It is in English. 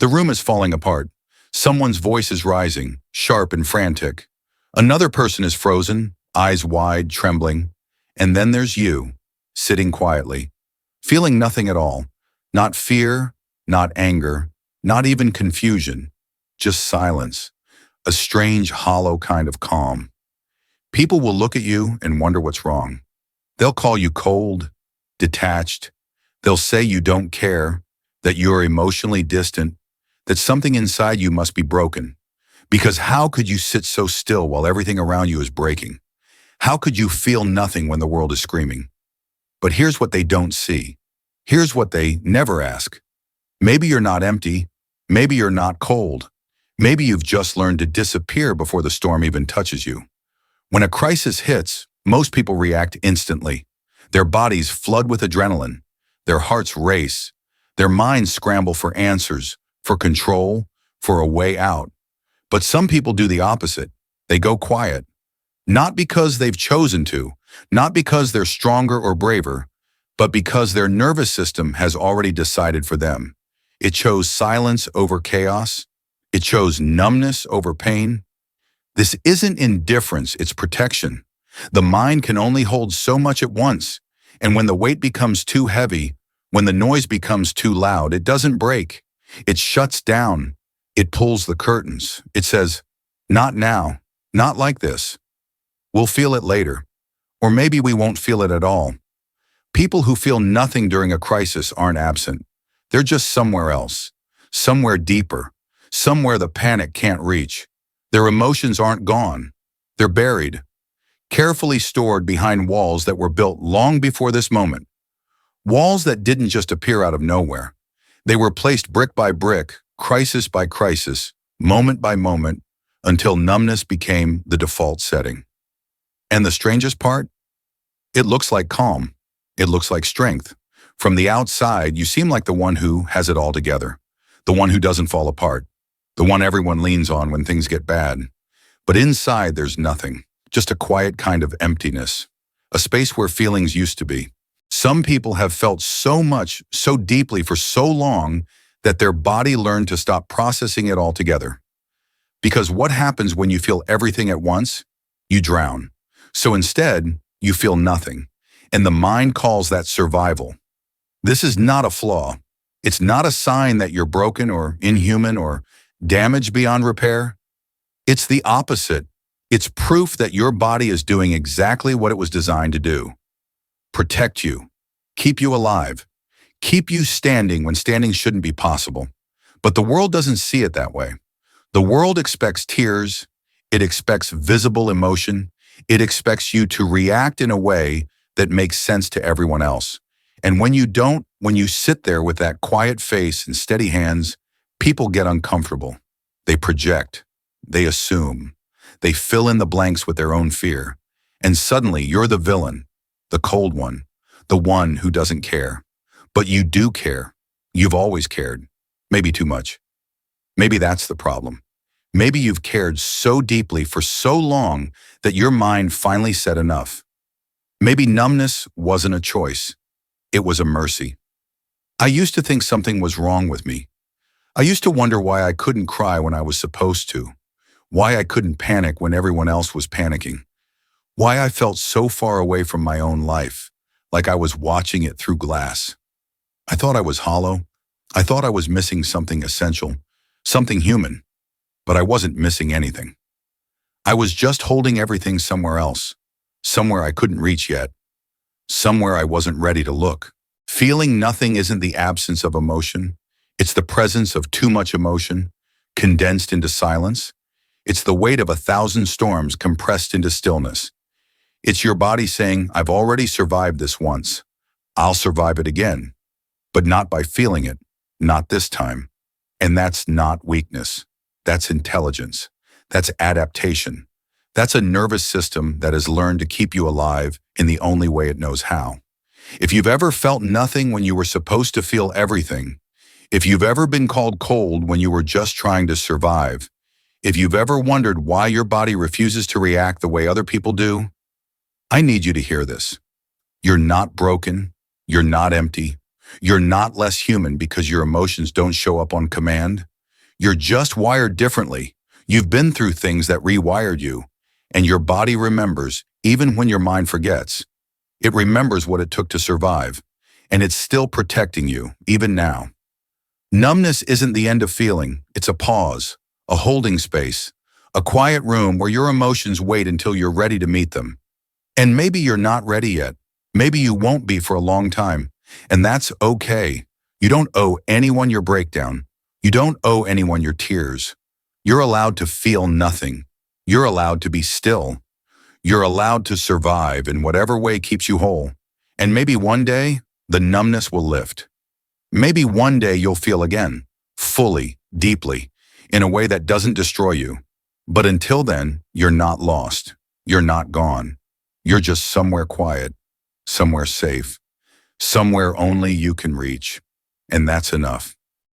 The room is falling apart. Someone's voice is rising, sharp and frantic. Another person is frozen, eyes wide, trembling. And then there's you, sitting quietly, feeling nothing at all. Not fear, not anger, not even confusion. Just silence. A strange, hollow kind of calm. People will look at you and wonder what's wrong. They'll call you cold, detached. They'll say you don't care, that you're emotionally distant, that something inside you must be broken. Because how could you sit so still while everything around you is breaking? How could you feel nothing when the world is screaming? But here's what they don't see. Here's what they never ask. Maybe you're not empty. Maybe you're not cold. Maybe you've just learned to disappear before the storm even touches you. When a crisis hits, most people react instantly. Their bodies flood with adrenaline. Their hearts race. Their minds scramble for answers, for control, for a way out. But some people do the opposite. They go quiet. Not because they've chosen to, not because they're stronger or braver, but because their nervous system has already decided for them. It chose silence over chaos. It chose numbness over pain. This isn't indifference, it's protection. The mind can only hold so much at once, and when the weight becomes too heavy, when the noise becomes too loud, it doesn't break. It shuts down. It pulls the curtains. It says, not now, not like this. We'll feel it later. Or maybe we won't feel it at all. People who feel nothing during a crisis aren't absent. They're just somewhere else, somewhere deeper, somewhere the panic can't reach. Their emotions aren't gone. They're buried, carefully stored behind walls that were built long before this moment. Walls that didn't just appear out of nowhere. They were placed brick by brick, crisis by crisis, moment by moment, until numbness became the default setting. And the strangest part? It looks like calm. It looks like strength. From the outside, you seem like the one who has it all together, the one who doesn't fall apart, the one everyone leans on when things get bad. But inside, there's nothing, just a quiet kind of emptiness, a space where feelings used to be. Some people have felt so much, so deeply for so long that their body learned to stop processing it altogether. Because what happens when you feel everything at once? You drown. So instead, you feel nothing. And the mind calls that survival. This is not a flaw. It's not a sign that you're broken or inhuman or damaged beyond repair. It's the opposite. It's proof that your body is doing exactly what it was designed to do. Protect you, keep you alive, keep you standing when standing shouldn't be possible. But the world doesn't see it that way. The world expects tears, it expects visible emotion, it expects you to react in a way that makes sense to everyone else. And when you don't, when you sit there with that quiet face and steady hands, people get uncomfortable. They project, they assume, they fill in the blanks with their own fear. And suddenly you're the villain, the cold one, the one who doesn't care. But you do care. You've always cared. Maybe too much. Maybe that's the problem. Maybe you've cared so deeply for so long that your mind finally said enough. Maybe numbness wasn't a choice. It was a mercy. I used to think something was wrong with me. I used to wonder why I couldn't cry when I was supposed to, why I couldn't panic when everyone else was panicking, why I felt so far away from my own life, like I was watching it through glass. I thought I was hollow. I thought I was missing something essential, something human, but I wasn't missing anything. I was just holding everything somewhere else, somewhere I couldn't reach yet, somewhere I wasn't ready to look. Feeling nothing isn't the absence of emotion. It's the presence of too much emotion, condensed into silence. It's the weight of 1,000 storms compressed into stillness. It's your body saying, I've already survived this once. I'll survive it again. But not by feeling it, not this time. And that's not weakness. That's intelligence. That's adaptation. That's a nervous system that has learned to keep you alive in the only way it knows how. If you've ever felt nothing when you were supposed to feel everything, if you've ever been called cold when you were just trying to survive, if you've ever wondered why your body refuses to react the way other people do, I need you to hear this. You're not broken. You're not empty. You're not less human because your emotions don't show up on command. You're just wired differently. You've been through things that rewired you, and your body remembers even when your mind forgets. It remembers what it took to survive, and it's still protecting you, even now. Numbness isn't the end of feeling, it's a pause, a holding space, a quiet room where your emotions wait until you're ready to meet them. And maybe you're not ready yet. Maybe you won't be for a long time. And that's okay. You don't owe anyone your breakdown. You don't owe anyone your tears. You're allowed to feel nothing. You're allowed to be still. You're allowed to survive in whatever way keeps you whole. And maybe one day, the numbness will lift. Maybe one day you'll feel again, fully, deeply, in a way that doesn't destroy you. But until then, you're not lost. You're not gone. You're just somewhere quiet, somewhere safe, somewhere only you can reach. And that's enough.